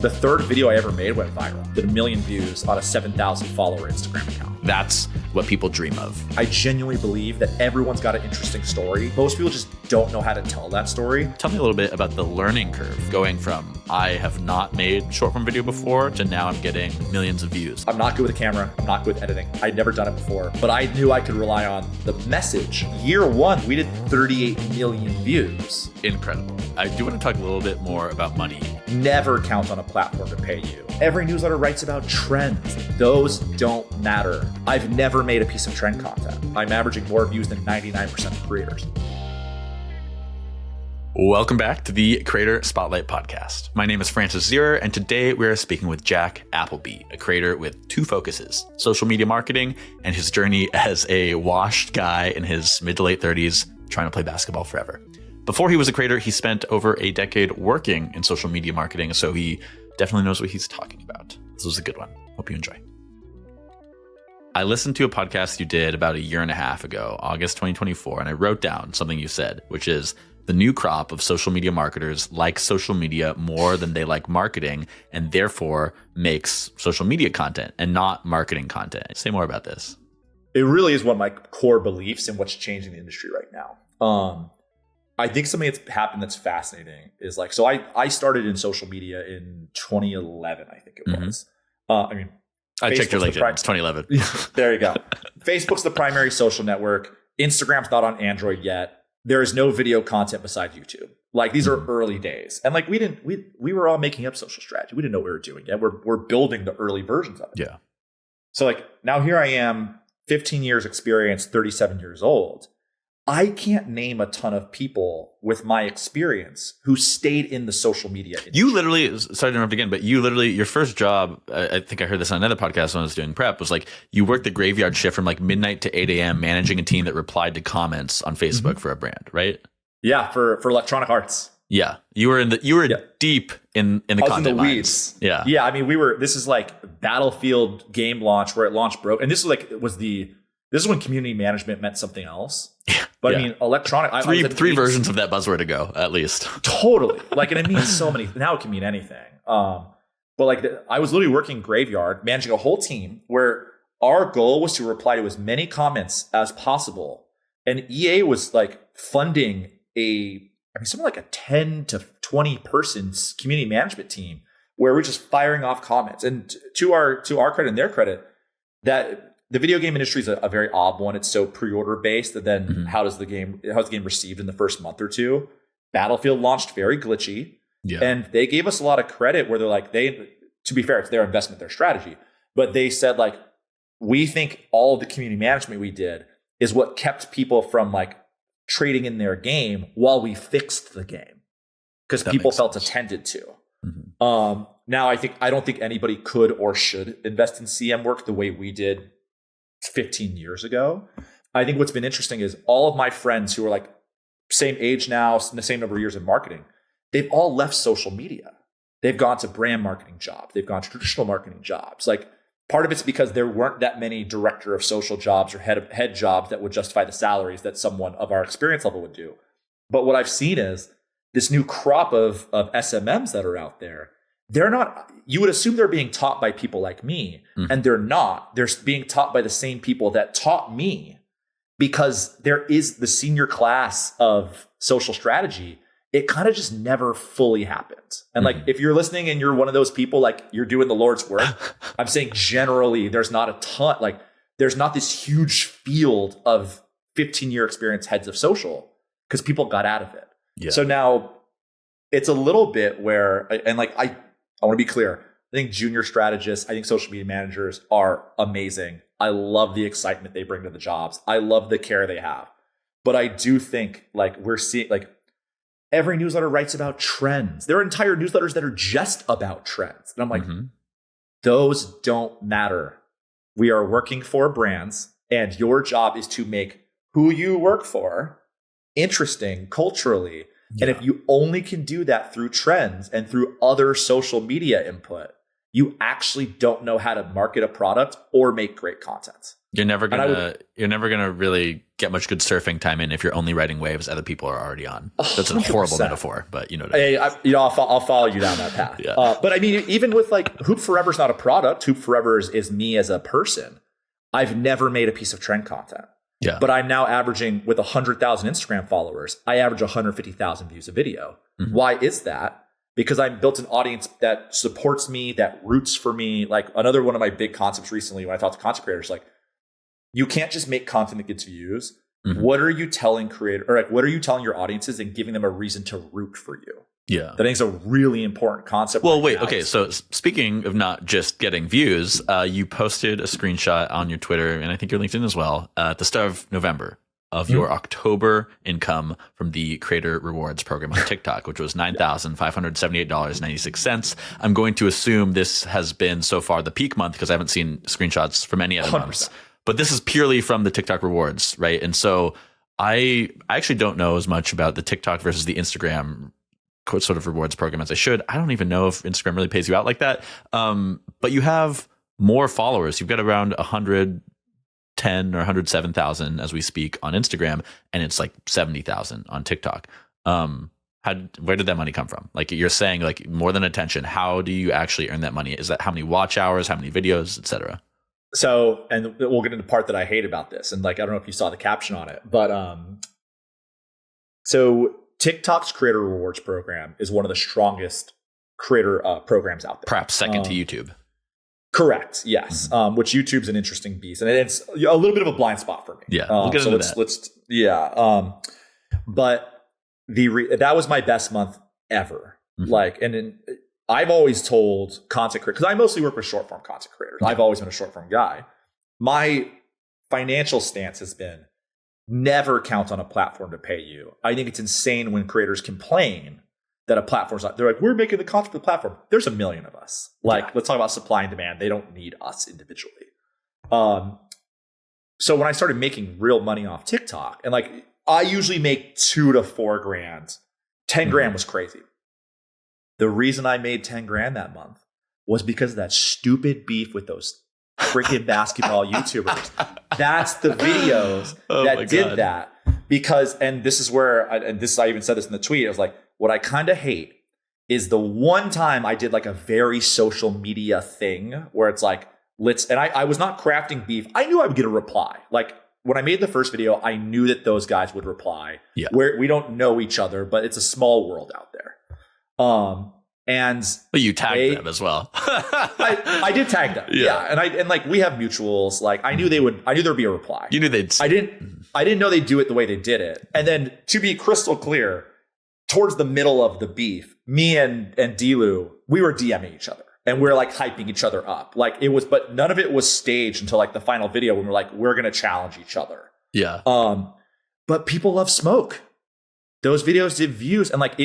The third video I ever made went viral. Did 1 million views on a 7,000 follower Instagram account. That's what people dream of. I genuinely believe that everyone's got an interesting story. Most people just don't know how to tell that story. Tell me a little bit about the learning curve going from I have not made short form video before to now I'm getting millions of views. I'm not good with a camera. I'm not good with editing. I'd never done it before, but I knew I could rely on the message. Year one, we did 38 million views. Incredible. I do want to talk a little bit more about money. Never count on a platform to pay you. Every newsletter writes about trends. Those don't matter. I've never made a piece of trend content. I'm averaging more views than 99% of creators. Welcome back to the Creator Spotlight Podcast. My name is Francis Zierer, and today we are speaking with Jack Appleby, a creator with two focuses, social media marketing and his journey as a washed guy in his mid to late 30s trying to play basketball forever. Before he was a creator, he spent over a decade working in social media marketing, so he definitely knows what he's talking about. This was a good one. Hope you enjoy. I listened to a podcast you did about a year and a half ago, August 2024, and I wrote down something you said, which is the new crop of social media marketers like social media more than they like marketing, and therefore makes social media content and not marketing content. Say more about this. It really is one of my core beliefs in what's changing the industry right now. I think something that's happened that's fascinating is like, so I started in social media in 2011, I think it was. I checked your LinkedIn. It's 2011. There you go. Facebook's the primary social network. Instagram's not on Android yet. There is no video content besides YouTube. Like these are early days. And like we were all making up social strategy. We didn't know what we were doing yet. We're building the early versions of it. Yeah. So like now here I am, 15 years experience, 37 years old. I can't name a ton of people with my experience who stayed in the social media industry. You literally, sorry to interrupt again, but you literally, your first job, I think I heard this on another podcast when I was doing prep, was like you worked the graveyard shift from like midnight to 8 a.m. managing a team that replied to comments on Facebook for a brand, right? Yeah, for Electronic Arts. Yeah, you were deep in the content in the mines. weeds. Yeah, yeah. I mean, this is like Battlefield game launch where it launched broke, and this is when community management meant something else. But I mean, electronic three versions of that buzzword ago, at least. Totally. Like, and it means so many. Now it can mean anything. But like, I was literally working graveyard, managing a whole team where our goal was to reply to as many comments as possible. And EA was like funding something like a 10 to 20 person community management team where we're just firing off comments. And to our credit and their credit, that the video game industry is a very odd one. It's so pre-order based that then how's the game received in the first month or two? Battlefield launched very glitchy. Yeah. And they gave us a lot of credit where they're like, to be fair, it's their investment, their strategy. But they said like, we think all of the community management we did is what kept people from like trading in their game while we fixed the game. Because people felt attended to. Mm-hmm. Now I don't think anybody could or should invest in CM work the way we did 15 years ago. I think what's been interesting is all of my friends who are like same age now, the same number of years in marketing, they've all left social media. They've gone to brand marketing jobs. They've gone to traditional marketing jobs. Like part of it's because there weren't that many director of social jobs or head jobs that would justify the salaries that someone of our experience level would do. But what I've seen is this new crop of SMMs that are out there. They're not, you would assume they're being taught by people like me, and they're not. They're being taught by the same people that taught me, because there is the senior class of social strategy. It kind of just never fully happens. And like, if you're listening and you're one of those people, like you're doing the Lord's work, I'm saying generally there's not a ton, like there's not this huge field of 15-year experience heads of social because people got out of it. Yeah. So now it's a little bit where, and like, I want to be clear. I think junior strategists, I think social media managers are amazing. I love the excitement they bring to the jobs. I love the care they have. But I do think like we're seeing like every newsletter writes about trends. There are entire newsletters that are just about trends. And I'm like, those don't matter. We are working for brands, and your job is to make who you work for interesting culturally. Yeah. And if you only can do that through trends and through other social media input, you actually don't know how to market a product or make great content. You're never gonna really get much good surfing time in if you're only riding waves other people are already on. That's a horrible 100%. metaphor, but you know what I mean. I'll follow you down that path. Yeah. But I mean, even with like Hoop Forever is not a product. Hoop Forever is me as a person. I've never made a piece of trend content. Yeah. But I'm now averaging with 100,000 Instagram followers. I average 150,000 views a video. Mm-hmm. Why is that? Because I've built an audience that supports me, that roots for me. Like another one of my big concepts recently when I talk to content creators, like you can't just make content that gets views. Mm-hmm. What are you telling what are you telling your audiences and giving them a reason to root for you? Yeah. That I think is a really important concept. Well, wait. Okay. So speaking of not just getting views, you posted a screenshot on your Twitter and I think your LinkedIn as well at the start of November of your October income from the Creator Rewards program on TikTok, which was $9,578.96. I'm going to assume this has been so far the peak month because I haven't seen screenshots from any other 100%. months. But this is purely from the TikTok rewards, right? And so I actually don't know as much about the TikTok versus the Instagram sort of rewards program as I should. I don't even know if Instagram really pays you out like that. But you have more followers. You've got around 110 or 107,000 as we speak on Instagram, and it's like 70,000 on TikTok. Where did that money come from? Like you're saying, like more than attention. How do you actually earn that money? Is that how many watch hours, how many videos, etc.? So, and we'll get into the part that I hate about this. And like, I don't know if you saw the caption on it, but so TikTok's Creator Rewards program is one of the strongest creator programs out there. Perhaps second to YouTube. Correct. Yes. Mm-hmm. Which YouTube's an interesting beast, and it's a little bit of a blind spot for me. Yeah. We'll get into that. But that was my best month ever. Mm-hmm. Like, I've always told content creators, because I mostly work with short form content creators. Yeah. I've always been a short form guy. My financial stance has been never count on a platform to pay you. I think it's insane when creators complain that a platform's not. They're like, we're making the content for the platform. There's a million of us. Like, let's talk about supply and demand. They don't need us individually. So when I started making real money off TikTok, and like I usually make $2 to $4 grand, 10 grand was crazy. The reason I made 10 grand that month was because of that stupid beef with those freaking basketball YouTubers. That's the videos that did that. Because, and this is where, I even said this in the tweet, I was like, what I kind of hate is the one time I did like a very social media thing where it's like, I was not crafting beef. I knew I would get a reply. Like when I made the first video, I knew that those guys would reply. Yeah. Where we don't know each other, but it's a small world out there. But you tagged them as well. I did tag them. Yeah. And like we have mutuals. Like I knew there'd be a reply. You knew they'd. I didn't know they'd do it the way they did it. And then to be crystal clear, towards the middle of the beef, me and Dilu, we were DMing each other and we're like hyping each other up. Like it was, but none of it was staged until like the final video when we're like, we're going to challenge each other. Yeah. But people love smoke. Those videos did views and like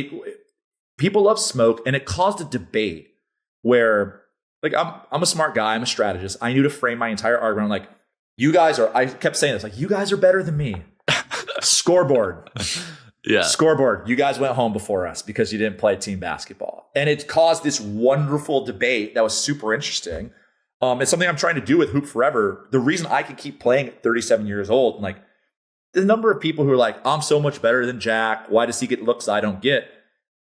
people love smoke, and it caused a debate where, like, I'm a smart guy, I'm a strategist. I knew to frame my entire argument. I'm like, I kept saying this, like, you guys are better than me. Scoreboard. Yeah. Scoreboard. You guys went home before us because you didn't play team basketball. And it caused this wonderful debate that was super interesting. It's something I'm trying to do with Hoop Forever. The reason I can keep playing at 37 years old, and like the number of people who are like, I'm so much better than Jack. Why does he get looks I don't get?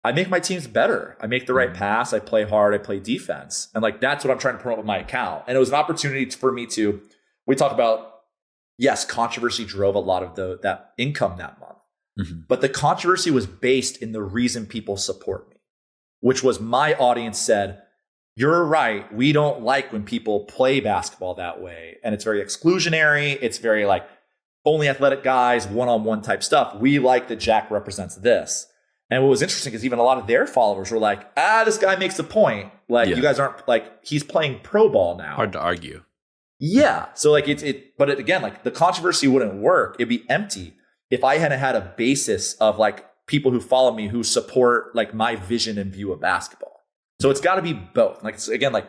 I make my teams better. I make the right pass. I play hard. I play defense. And like, that's what I'm trying to promote with my account. And it was an opportunity for me we talk about, yes, controversy drove a lot of that income that month. Mm-hmm. But the controversy was based in the reason people support me, which was my audience said, you're right. We don't like when people play basketball that way. And it's very exclusionary. It's very like only athletic guys, one-on-one type stuff. We like that Jack represents this. And what was interesting is even a lot of their followers were like, this guy makes a point. Like you guys aren't like, he's playing pro ball now. Hard to argue. Yeah. So like again, like the controversy wouldn't work. It'd be empty if I hadn't had a basis of like people who follow me, who support like my vision and view of basketball. So it's got to be both. Like, it's, again, like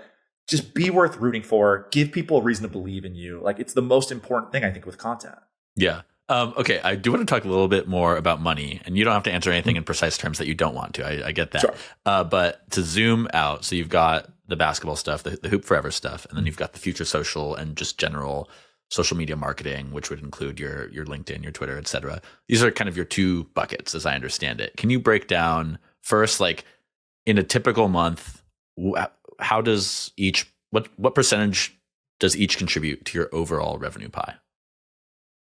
just be worth rooting for, give people a reason to believe in you. Like it's the most important thing I think with content. Yeah. Okay, I do want to talk a little bit more about money, and you don't have to answer anything in precise terms that you don't want to. I get that. Sure. But to zoom out, so you've got the basketball stuff, the Hoop Forever stuff, and then you've got the future social and just general social media marketing, which would include your LinkedIn, your Twitter, et cetera. These are kind of your two buckets, as I understand it. Can you break down first, like in a typical month, how does what percentage does each contribute to your overall revenue pie?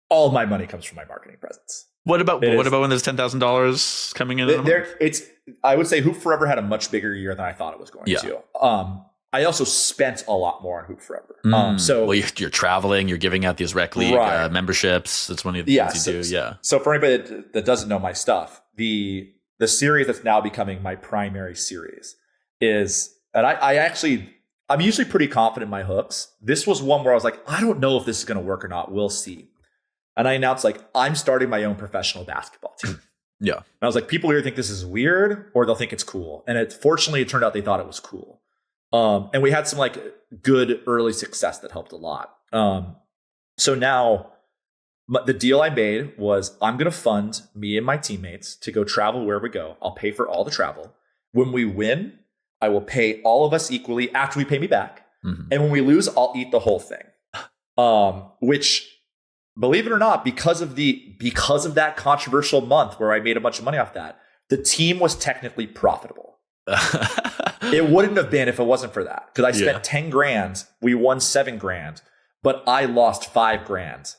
All my money comes from my marketing presence. What about when there's $10,000 coming in? I would say Hoop Forever had a much bigger year than I thought it was going to. I also spent a lot more on Hoop Forever. So you're traveling, you're giving out these rec league memberships. That's one of the things you do. Yeah. So for anybody that doesn't know my stuff, the series that's now becoming my primary series is, and I'm usually pretty confident in my hooks. This was one where I was like, I don't know if this is going to work or not. We'll see. And I announced, like, I'm starting my own professional basketball team. Yeah. And I was like, people either think this is weird or they'll think it's cool. And fortunately, it turned out they thought it was cool. And we had some like good early success that helped a lot. So now the deal I made was I'm going to fund me and my teammates to go travel wherever we go. I'll pay for all the travel. When we win, I will pay all of us equally after we pay me back. Mm-hmm. And when we lose, I'll eat the whole thing. Which, believe it or not, because of that controversial month where I made a bunch of money off that, the team was technically profitable. It wouldn't have been if it wasn't for that, because I spent 10 grand, we won 7 grand, but I lost 5 grand.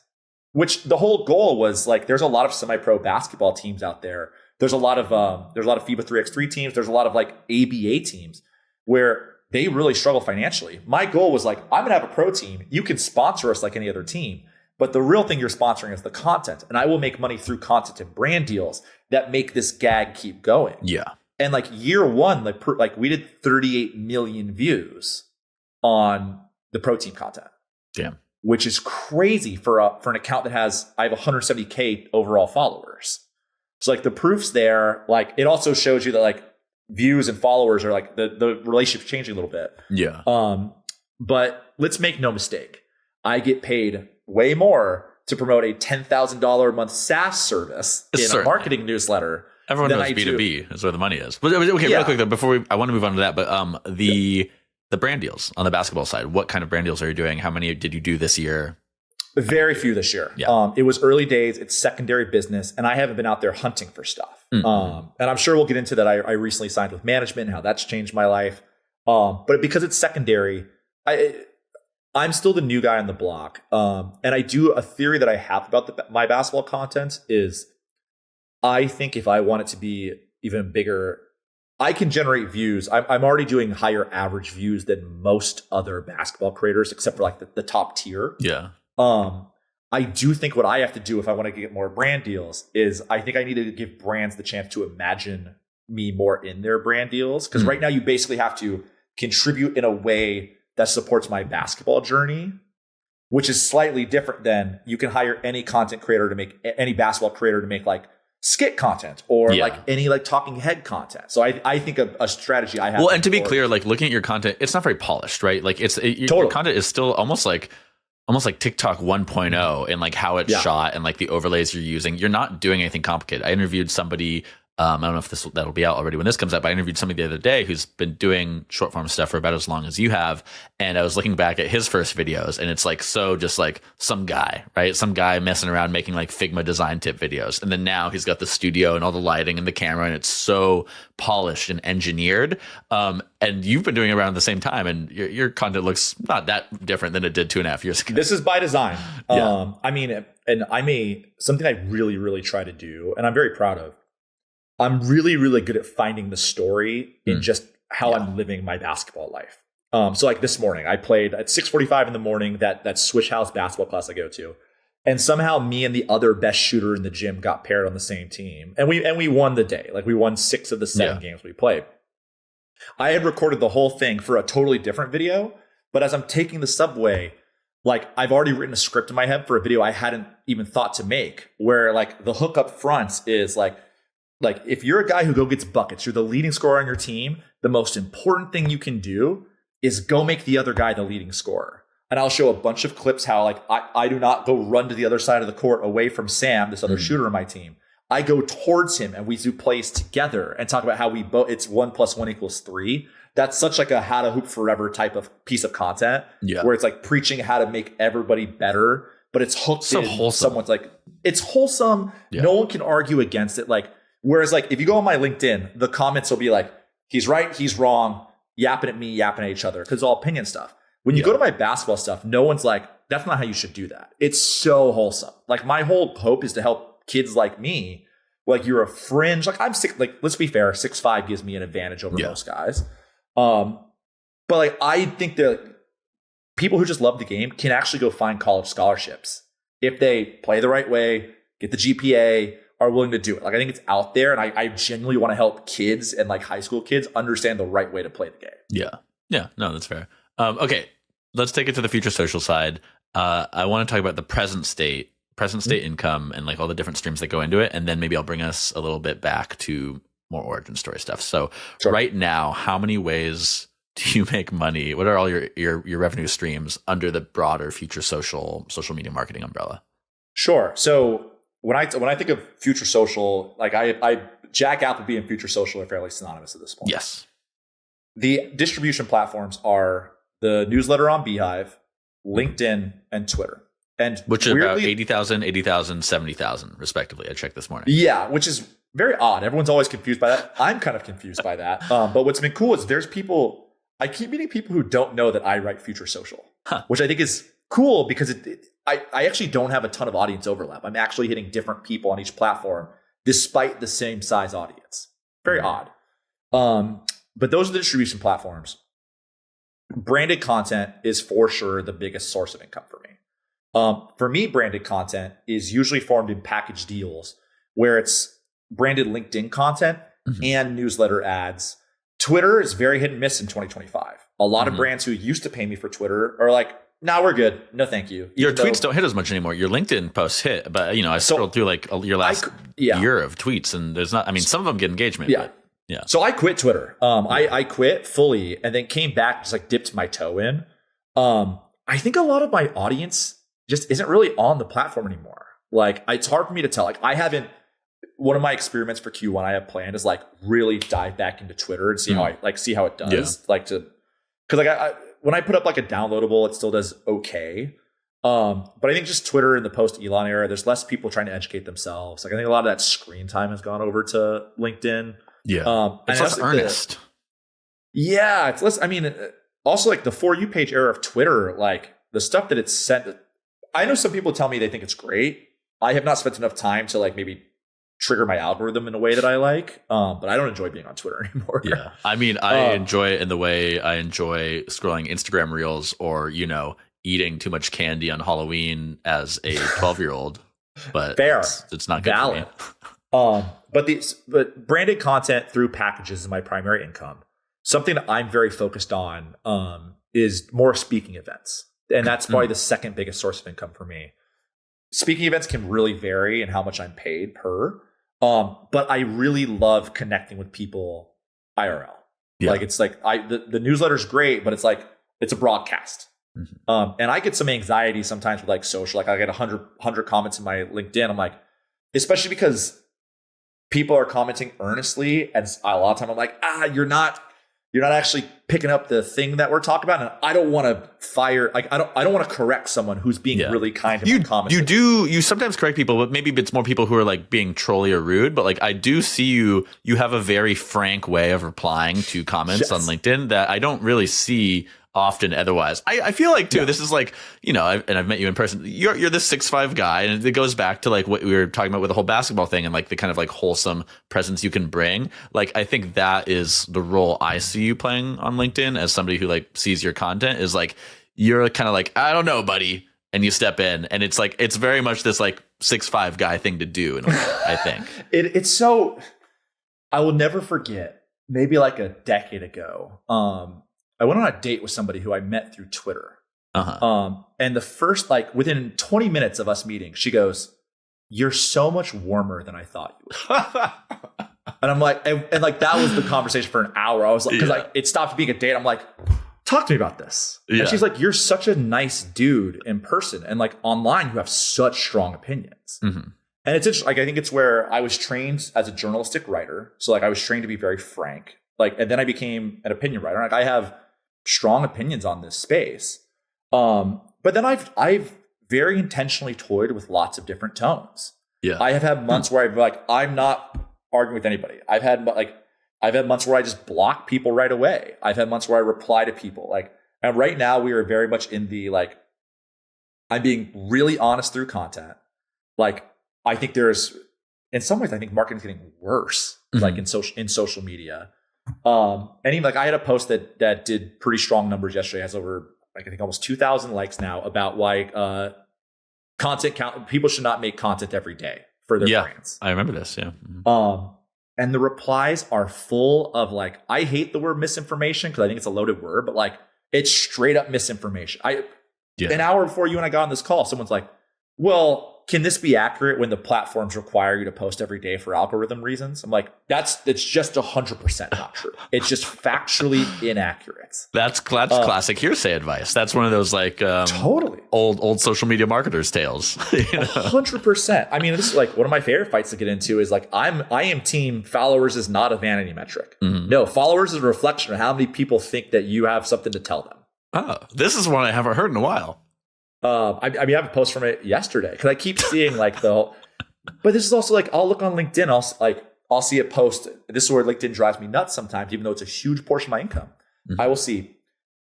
Which the whole goal was like, there's a lot of semi-pro basketball teams out there. There's a lot of FIBA 3x3 teams. There's a lot of like ABA teams where they really struggle financially. My goal was like, I'm gonna have a pro team. You can sponsor us like any other team. But the real thing you're sponsoring is the content. And I will make money through content and brand deals that make this gag keep going. Yeah. And like year one, like we did 38 million views on the pro team content. Damn. Which is crazy for an account that I have 170K overall followers. So like the proof's there. Like it also shows you that like views and followers are like the relationship's changing a little bit. Yeah. But let's make no mistake. I get paid way more to promote a $10,000 a month SaaS service in a marketing newsletter. Everyone knows B2B is where the money is. But okay, real quick though, I want to move on to that. But the brand deals on the basketball side, what kind of brand deals are you doing? How many did you do this year? Very few this year. Yeah. It was early days. It's secondary business, and I haven't been out there hunting for stuff. Mm-hmm. And I'm sure we'll get into that. I recently signed with management and how that's changed my life. But because it's secondary, I'm still the new guy on the block. And I do a theory that I have about my basketball content is I think if I want it to be even bigger, I can generate views. I'm already doing higher average views than most other basketball creators, except for like the top tier. Yeah. I do think what I have to do if I want to get more brand deals is I think I need to give brands the chance to imagine me more in their brand deals. Because right now you basically have to contribute in a way that supports my basketball journey, which is slightly different than you can hire any content creator to make any basketball creator to make like skit content or like any like talking head content. So I think a strategy I have. Well, and to be clear, like looking at your content, it's not very polished, right? Like your content is still almost like TikTok 1.0 and like how it's shot and like the overlays you're using. You're not doing anything complicated. I interviewed somebody. I don't know if that'll be out already when this comes out, but I interviewed somebody the other day who's been doing short form stuff for about as long as you have. And I was looking back at his first videos and it's like, so just like some guy, right? Some guy messing around making like Figma design tip videos. And then now he's got the studio and all the lighting and the camera and it's so polished and engineered. And you've been doing it around the same time and your content looks not that different than it did 2.5 years ago. This is by design. I mean, and something I really, really try to do, and I'm very proud of, I'm really, really good at finding the story in just how I'm living my basketball life. So like this morning, I played at 6:45 in the morning, that Swish House basketball class I go to. And somehow me and the other best shooter in the gym got paired on the same team. And we won the day. Like we won 6 of the 7 games we played. I had recorded the whole thing for a totally different video. But as I'm taking the subway, like I've already written a script in my head for a video I hadn't even thought to make, where like the hook up front is like if you're a guy who gets buckets, you're the leading scorer on your team, the most important thing you can do is go make the other guy the leading scorer. And I'll show a bunch of clips how like I do not go run to the other side of the court away from Sam, this other shooter on my team. I go towards him and we do plays together and talk about how it's 1 + 1 = 3. that's such like a how to hoop forever type of piece of content where it's like preaching how to make everybody better, but it's hooked so in wholesome. Someone's like, it's wholesome. Yeah. No one can argue against it. Like, whereas like if you go on my LinkedIn, the comments will be like, he's right, he's wrong, yapping at me, yapping at each other, because it's all opinion stuff. When you go to my basketball stuff, no one's like, that's not how you should do that. It's so wholesome. Like my whole hope is to help kids like me. Like you're a fringe. Like I'm sick. Like let's be fair, 6'5" gives me an advantage over most guys. But like I think that people who just love the game can actually go find college scholarships if they play the right way, get the GPA, are willing to do it. Like I think it's out there, and I genuinely want to help kids and like high school kids understand the right way to play the game. Yeah. No, that's fair. Okay, let's take it to the future social side. I want to talk about the present state income and like all the different streams that go into it. And then maybe I'll bring us a little bit back to more origin story stuff. So right now, how many ways do you make money? What are all your revenue streams under the broader future social media marketing umbrella? Sure. So when I think of future social, like Jack Appleby and future social are fairly synonymous at this point. Yes. The distribution platforms are the newsletter on Beehive, LinkedIn, and Twitter. And which are about 80,000, 70,000 respectively. I checked this morning. Yeah, which is very odd. Everyone's always confused by that. I'm kind of confused by that. But what's been cool is I keep meeting people who don't know that I write future social, which I think is cool because I actually don't have a ton of audience overlap. I'm actually hitting different people on each platform despite the same size audience. Very odd. But those are the distribution platforms. Branded content is for sure the biggest source of income for me. For me, branded content is usually formed in package deals where it's branded LinkedIn content and newsletter ads. Twitter is very hit and miss in 2025. A lot of brands who used to pay me for Twitter are like, nah, we're good. No, thank you. Your tweets don't hit as much anymore. Your LinkedIn posts hit, but I scrolled through like your last year of tweets and there's not, some of them get engagement. Yeah. Yeah. So I quit Twitter. I quit fully and then came back, just like dipped my toe in. I think a lot of my audience just isn't really on the platform anymore. Like it's hard for me to tell. Like one of my experiments for Q1 I have planned is like really dive back into Twitter and see how it does. Yeah. Because when I put up like a downloadable, it still does okay. But I think just Twitter in the post Elon era, there's less people trying to educate themselves. Like I think a lot of that screen time has gone over to LinkedIn. Yeah. It's less earnest. It's less. Also like the For You page era of Twitter, like the stuff that it's sent. I know some people tell me they think it's great. I have not spent enough time to like maybe trigger my algorithm in a way that I like. But I don't enjoy being on Twitter anymore. Yeah. I enjoy it in the way I enjoy scrolling Instagram reels or, eating too much candy on Halloween as a 12-year-old. But fair. It's not good valid. For me. But branded content through packages is my primary income. Something that I'm very focused on is more speaking events. And that's probably the second biggest source of income for me. Speaking events can really vary in how much I'm paid per. But I really love connecting with people IRL. Yeah. Like it's like the newsletter's great, but it's like it's a broadcast. And I get some anxiety sometimes with like social. Like I get 100 comments in my LinkedIn. I'm like, especially because people are commenting earnestly, and a lot of time I'm like, you're not actually picking up the thing that we're talking about, and I don't want to fire. Like I don't want to correct someone who's being really kind to my comments. You sometimes correct people, but maybe it's more people who are like being trolly or rude. But like I do see you have a very frank way of replying to comments on LinkedIn that I don't really see often otherwise. I feel like too, this is like, and I've met you in person. You're this 6'5" guy, and it goes back to like what we were talking about with the whole basketball thing and like the kind of like wholesome presence you can bring. Like I think that is the role I see you playing on LinkedIn as somebody who like sees your content is like you're kind of like, I don't know, buddy, and you step in, and it's like it's very much this like 6'5" guy thing to do in a way, I think. It's so I will never forget, maybe like a decade ago. I went on a date with somebody who I met through Twitter. And the first, like within 20 minutes of us meeting, she goes, "You're so much warmer than I thought you would." And I'm like, and like that was the conversation for an hour. I was like, because like it stopped being a date. I'm like, talk to me about this. And she's like, "You're such a nice dude in person, and like online, you have such strong opinions." And it's interesting. Like I think it's where I was trained as a journalistic writer, so like I was trained to be very frank. and then I became an opinion writer. Like I have strong opinions on this space. But then I've very intentionally toyed with lots of different tones. Yeah. I have had months where I've like, I'm not arguing with anybody. I've had months where I just block people right away. I've had months where I reply to people and right now we are very much in the I'm being really honest through content. Like I think in some ways, I think marketing's getting worse, like in social media. And even I had a post that did pretty strong numbers yesterday. It has over I think almost 2,000 likes now about why people should not make content every day for their brands. I remember this. Yeah. Mm-hmm. And the replies are full of I hate the word misinformation because I think it's a loaded word, but it's straight up misinformation. An hour before you and I got on this call, someone's like, well, can this be accurate when the platforms require you to post every day for algorithm reasons? I'm like, it's just 100% not true. It's just factually inaccurate. That's classic hearsay advice. That's one of those totally old social media marketers' tales. 100%. I mean, this is one of my favorite fights to get into is I am team followers is not a vanity metric. Mm-hmm. No, followers is a reflection of how many people think that you have something to tell them. Oh, this is one I haven't heard in a while. I have a post from it yesterday because I keep seeing but this is also I'll look on LinkedIn. I'll see a post. This is where LinkedIn drives me nuts sometimes, even though it's a huge portion of my income. Mm-hmm. I will see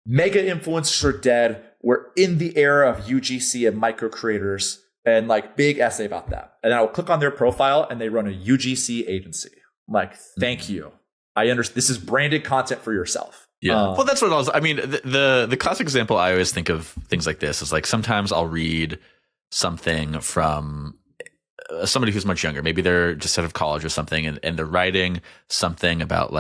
mega influencers are dead. We're in the era of UGC and micro creators and big essay about that. And I will click on their profile and they run a UGC agency. I'm like, thank you. I understand. This is branded content for yourself. Yeah. Well, that's what I mean, the classic example I always think of things like this is sometimes I'll read something from somebody who's much younger. Maybe they're just out of college or something and they're writing something about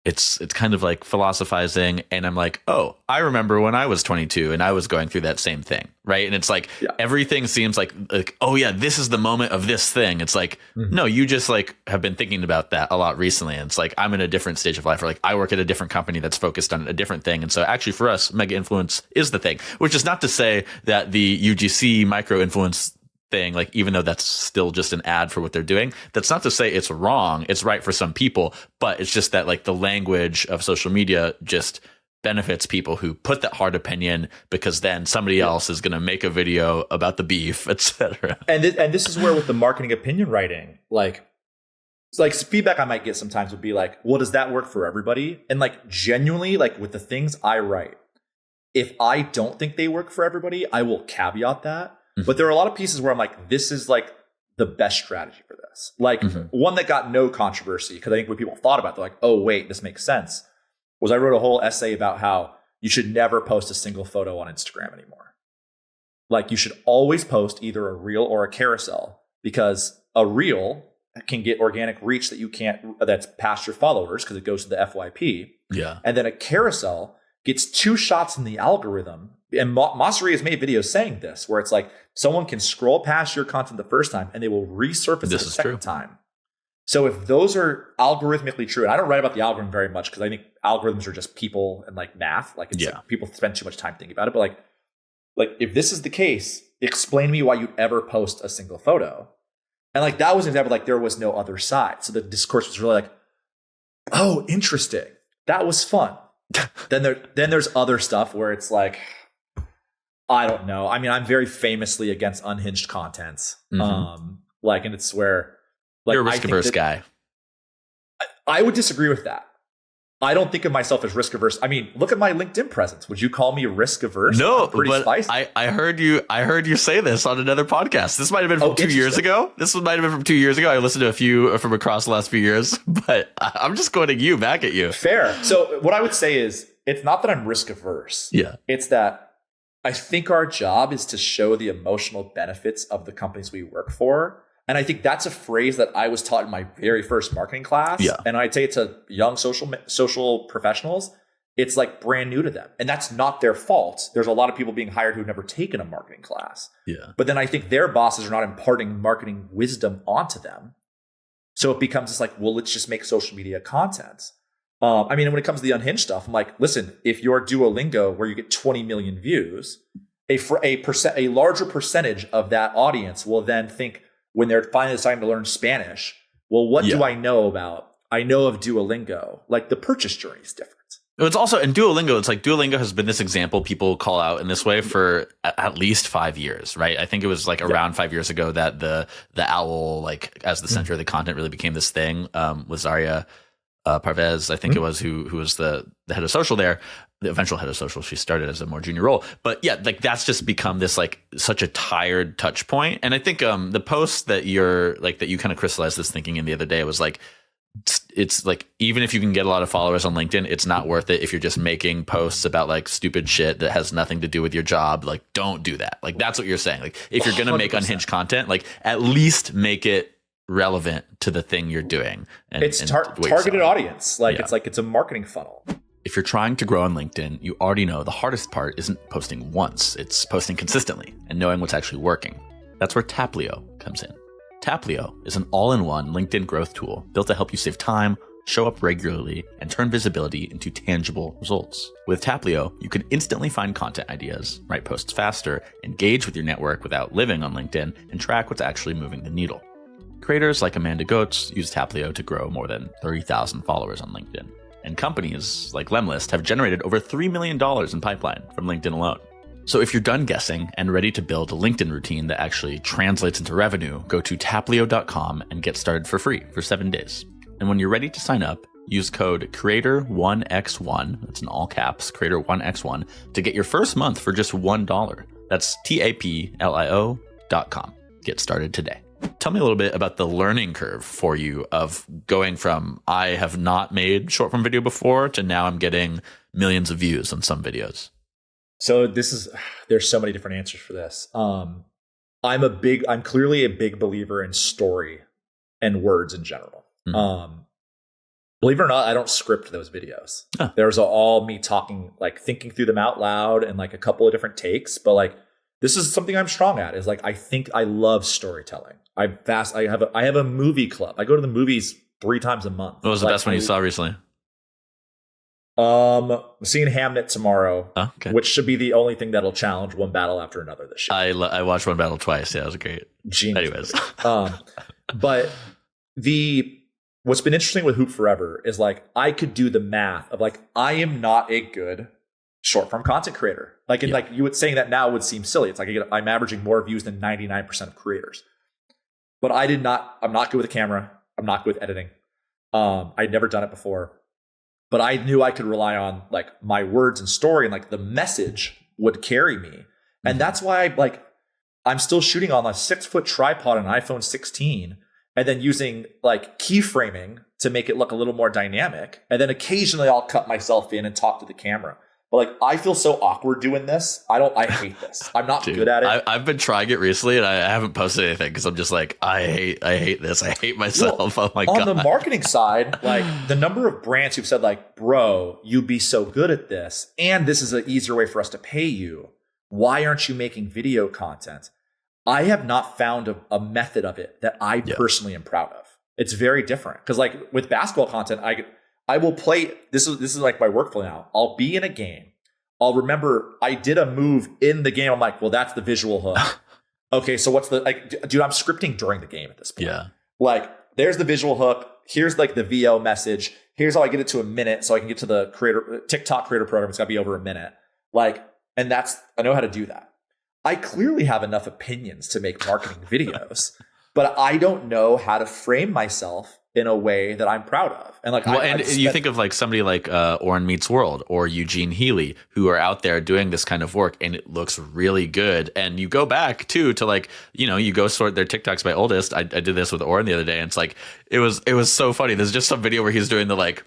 it's kind of philosophizing. And I'm like, oh, I remember when I was 22 and I was going through that same thing. Right. And it's everything seems like, oh, yeah, this is the moment of this thing. It's no, you just have been thinking about that a lot recently. And it's I'm in a different stage of life or I work at a different company that's focused on a different thing. And so actually for us, mega influence is the thing, which is not to say that the UGC micro influence thing, even though that's still just an ad for what they're doing, that's not to say it's wrong. It's right for some people, but it's just that the language of social media just benefits people who put that hard opinion because then somebody else is going to make a video about the beef, etc. And this is where with the marketing opinion writing, feedback I might get sometimes would be well, does that work for everybody? And genuinely, with the things I write, if I don't think they work for everybody, I will caveat that. But there are a lot of pieces where I'm this is the best strategy for this. One that got no controversy because I think when people thought about it, they're oh, wait, this makes sense, was I wrote a whole essay about how you should never post a single photo on Instagram anymore. You should always post either a reel or a carousel because a reel can get organic reach that you can't, that's past your followers because it goes to the FYP. Yeah. And then a carousel gets 2 shots in the algorithm. And Massery has made videos saying this, where it's someone can scroll past your content the first time and they will resurface it the second time. So if those are algorithmically true, and I don't write about the algorithm very much because I think algorithms are just people and math. People spend too much time thinking about it. But if this is the case, explain to me why you'd ever post a single photo. And that was an example, there was no other side. So the discourse was really oh, interesting. That was fun. then there's other stuff where it's I don't know. I mean, I'm very famously against unhinged content. Mm-hmm. And it's where you're a risk averse guy. I would disagree with that. I don't think of myself as risk averse. I mean, look at my LinkedIn presence. Would you call me risk averse? No, but spicy. I heard you say this on another podcast. This might have been from 2 years ago. This might have been from 2 years ago. I listened to a few from across the last few years, but I'm just quoting back at you. Fair. So what I would say is, it's not that I'm risk averse. Yeah. It's that I think our job is to show the emotional benefits of the companies we work for. And I think that's a phrase that I was taught in my very first marketing class. Yeah. And I'd say it to young social professionals. It's brand new to them. And that's not their fault. There's a lot of people being hired who've never taken a marketing class. Yeah. But then I think their bosses are not imparting marketing wisdom onto them. So it becomes this well, let's just make social media content. I mean, when it comes to the unhinged stuff, I'm listen, if your Duolingo, where you get 20 million views, a larger percentage of that audience will then think when they're finally deciding to learn Spanish, well, what do I know about I know of Duolingo, like the purchase journey is different. It's also in Duolingo. It's like Duolingo has been this example people call out in this way for at least 5 years, right? I think it was like around 5 years ago that the owl, like as the center of the content, really became this thing with Zaria Parvez, I think it was, who was the head of social there, the eventual head of social. She started as a more junior role, but yeah, like that's just become this like such a tired touch point. And I think the post that that you kind of crystallized this thinking in the other day was like, it's like, even if you can get a lot of followers on LinkedIn, it's not worth it if you're just making posts about like stupid shit that has nothing to do with your job. Like, don't do that. Like, that's what you're saying. Like, if you're going to make unhinged content, like at least make it relevant to the thing you're doing. And it's targeted audience. Like, it's a marketing funnel. If you're trying to grow on LinkedIn, you already know the hardest part isn't posting once, it's posting consistently and knowing what's actually working. That's where Taplio comes in. Taplio is an all-in-one LinkedIn growth tool built to help you save time, show up regularly, and turn visibility into tangible results. With Taplio, you can instantly find content ideas, write posts faster, engage with your network without living on LinkedIn, and track what's actually moving the needle. Creators like Amanda Goetz use Taplio to grow more than 30,000 followers on LinkedIn. And companies like Lemlist have generated over $3 million in pipeline from LinkedIn alone. So if you're done guessing and ready to build a LinkedIn routine that actually translates into revenue, go to taplio.com and get started for free for 7 days. And when you're ready to sign up, use code Creator1X1, that's in all caps, Creator1X1, to get your first month for just $1. That's taplio.com. Get started today. Tell me a little bit about the learning curve for you of going from I have not made short form video before to now I'm getting millions of views on some videos. So there's so many different answers for this. I'm clearly a big believer in story and words in general. Believe it or not, I don't script those videos. There's all me talking, like thinking through them out loud and like a couple of different takes. But like, this is something I'm strong at, is like, I love storytelling. I have a movie club. I go to the movies 3 times a month. What was the best one you saw recently? I'm seeing Hamnet tomorrow, which should be the only thing that'll challenge One Battle After Another this year. I watched One Battle twice. Yeah, it was great. Genius. Anyways. But what's been interesting with Hoop Forever is like, I could do the math of like, I am not a good short form content creator. Like, like you would saying that now would seem silly. It's like, I'm averaging more views than 99% of creators. But I'm not good with a camera. I'm not good with editing. I'd never done it before. But I knew I could rely on like my words and story, and like the message would carry me. And that's why I'm still shooting on a 6-foot tripod on an iPhone 16 and then using like keyframing to make it look a little more dynamic. And then occasionally I'll cut myself in and talk to the camera. But like, I feel so awkward doing this. I hate this. I'm not good at it. I've been trying it recently and I haven't posted anything because I'm just like, I hate this. I hate myself. Oh my God. On the marketing side, like the number of brands who've said like, bro, you'd be so good at this, and this is an easier way for us to pay you. Why aren't you making video content? I have not found a method of it that I personally am proud of. It's very different. Because like with basketball content, I will play, this is like my workflow now. I'll be in a game. I'll remember I did a move in the game. I'm like, well, that's the visual hook. Okay, so what's dude, I'm scripting during the game at this point. Yeah. Like, there's the visual hook. Here's like the VO message. Here's how I get it to a minute so I can get to the TikTok creator program. It's got to be over a minute. Like, and I know how to do that. I clearly have enough opinions to make marketing videos, but I don't know how to frame myself in a way that I'm proud of. And like, you think of like somebody like Oren Meets World or Eugene Healy, who are out there doing this kind of work, and it looks really good. And you go back too to like, you go sort their TikToks by oldest. I did this with Oren the other day, and it's like it was so funny. There's just some video where he's doing the like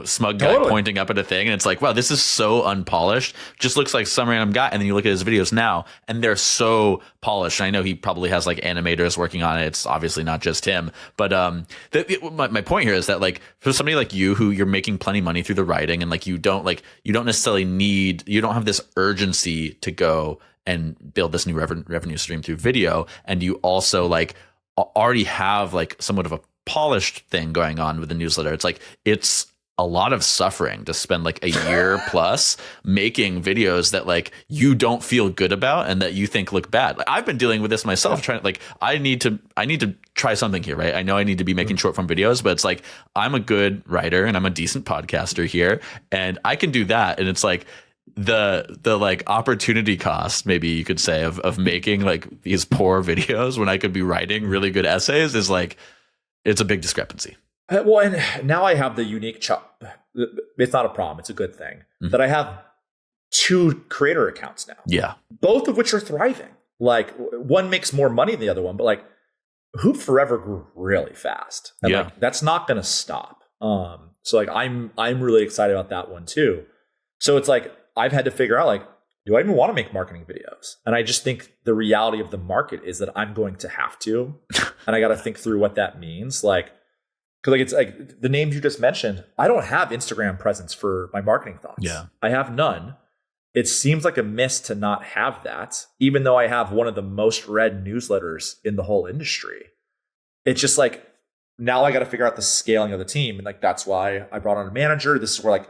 smug guy pointing up at a thing, and it's like, wow, this is so unpolished. Just looks like some random guy. And then you look at his videos now, and they're so polished. I know he probably has like animators working on it. It's obviously not just him. But my point here is that like for somebody like you, who you're making plenty of money through the writing, and like you don't necessarily you don't have this urgency to go and build this new revenue stream through video, and you also like already have like somewhat of a polished thing going on with the newsletter. It's like it's a lot of suffering to spend like a year plus making videos that like you don't feel good about and that you think look bad. Like I've been dealing with this myself, trying like I need to try something here, right? I know I need to be making short form videos, but it's like I'm a good writer and I'm a decent podcaster here and I can do that. And it's like the like opportunity cost, maybe you could say, of making like these poor videos when I could be writing really good essays is like, it's a big discrepancy. Well, and now I have the unique it's not a problem. It's a good thing that I have 2 creator accounts now. Yeah. Both of which are thriving. Like one makes more money than the other one, but like Hoop Forever grew really fast. And like that's not going to stop. So like I'm really excited about that one too. So it's like I've had to figure out like, do I even want to make marketing videos? And I just think the reality of the market is that I'm going to have to, and I got to think through what that means. Like, because like it's like the names you just mentioned, I don't have Instagram presence for my marketing thoughts. Yeah, I have none. It seems like a miss to not have that, even though I have one of the most read newsletters in the whole industry. It's just like now I got to figure out the scaling of the team, and like that's why I brought on a manager. This is where like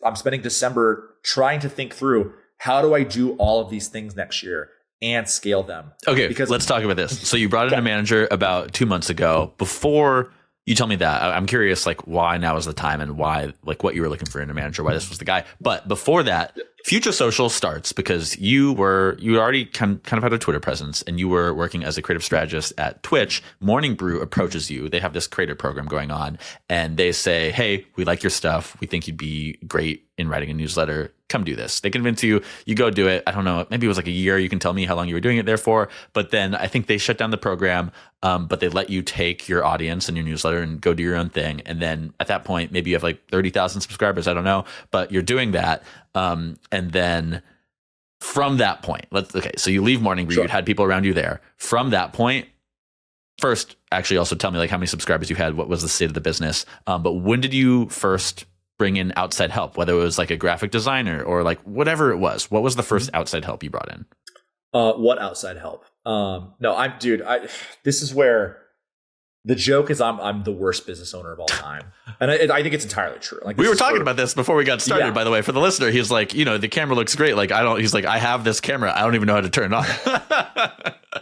I'm spending December trying to think through how do I do all of these things next year and scale them. Okay, because let's talk about this. So you brought in a manager about 2 months ago. Before you tell me that, I'm curious, like why now is the time and why, like what you were looking for in a manager, why this was the guy. But before that, Future Social starts because you already kind of had a Twitter presence and you were working as a creative strategist at Twitch. Morning Brew approaches you. They have this creator program going on and they say, hey, we like your stuff. We think you'd be great in writing a newsletter. Come do this. They convince you, you go do it. I don't know. Maybe it was like a year. You can tell me how long you were doing it there for. But then I think they shut down the program, but they let you take your audience and your newsletter and go do your own thing. And then at that point, maybe you have like 30,000 subscribers. I don't know, but you're doing that. And then from that point, so you leave Morning Brew, You'd had people around you there. From that point, first, actually also tell me like how many subscribers you had, what was the state of the business. But when did you first bring in outside help, whether it was like a graphic designer or like whatever it was? What was the first outside help you brought in? What outside help? This is where the joke is I'm the worst business owner of all time. And I think it's entirely true. Like we were talking about this before we got started, by the way, for the listener. He's like, the camera looks great. Like he's like, I have this camera. I don't even know how to turn it on.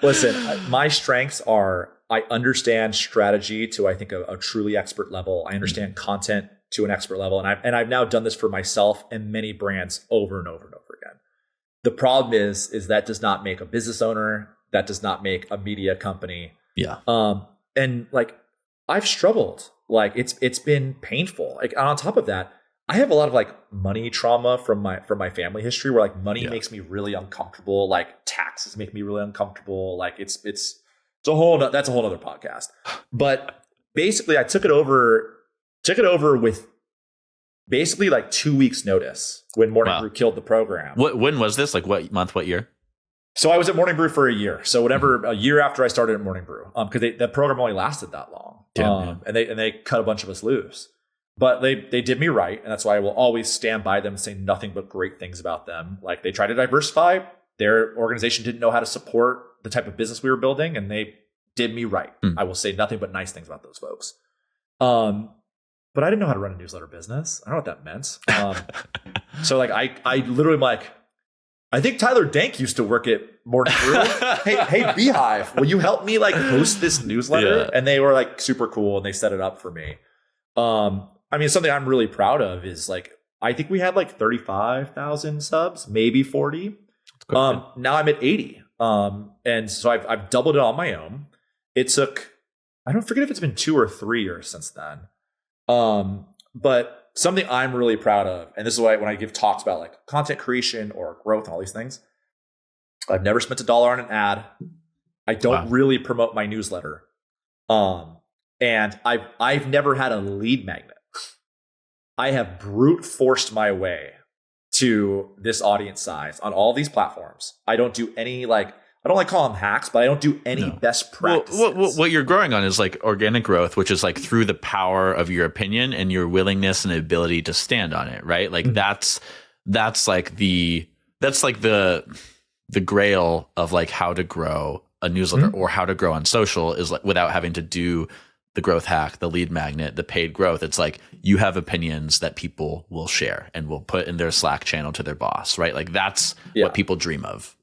Listen, my strengths are, I understand strategy to, I think, a truly expert level. I understand content to an expert level. And I've now done this for myself and many brands over and over and over again. The problem is that does not make a business owner. That does not make a media company. Yeah. And like I've struggled, like it's been painful. Like on top of that, I have a lot of like money trauma from my family history where like money makes me really uncomfortable. Like taxes make me really uncomfortable. Like that's a whole other podcast. But basically I took it over with basically like 2 weeks notice when Morning Brew killed the program. When was this? Like what month, what year? So I was at Morning Brew for a year. So a year after I started at Morning Brew, because the program only lasted that long, and they cut a bunch of us loose. But they did me right, and that's why I will always stand by them, saying nothing but great things about them. Like they tried to diversify. Their organization didn't know how to support the type of business we were building, and they did me right. I will say nothing but nice things about those folks. But I didn't know how to run a newsletter business. I don't know what that meant. So like I literally am like, I think Tyler Dank used to work at Morning Brew. hey, Beehive, will you help me like host this newsletter? Yeah. And they were like super cool and they set it up for me. I mean, something I'm really proud of is like, I think we had like 35,000 subs, maybe 40. Now I'm at 80. And so I've doubled it on my own. It took, I don't forget if it's been 2 or 3 years since then. But something I'm really proud of, and this is why when I give talks about like content creation or growth and all these things, I've never spent $1 on an ad. I don't really promote my newsletter. And I've never had a lead magnet. I have brute forced my way to this audience size on all these platforms. I don't do any I don't like call them hacks, but I don't do any best practices. What you're growing on is like organic growth, which is like through the power of your opinion and your willingness and ability to stand on it, right? Like that's like the grail of like how to grow a newsletter or how to grow on social is like without having to do the growth hack, the lead magnet, the paid growth. It's like you have opinions that people will share and will put in their Slack channel to their boss, right? Like that's what people dream of.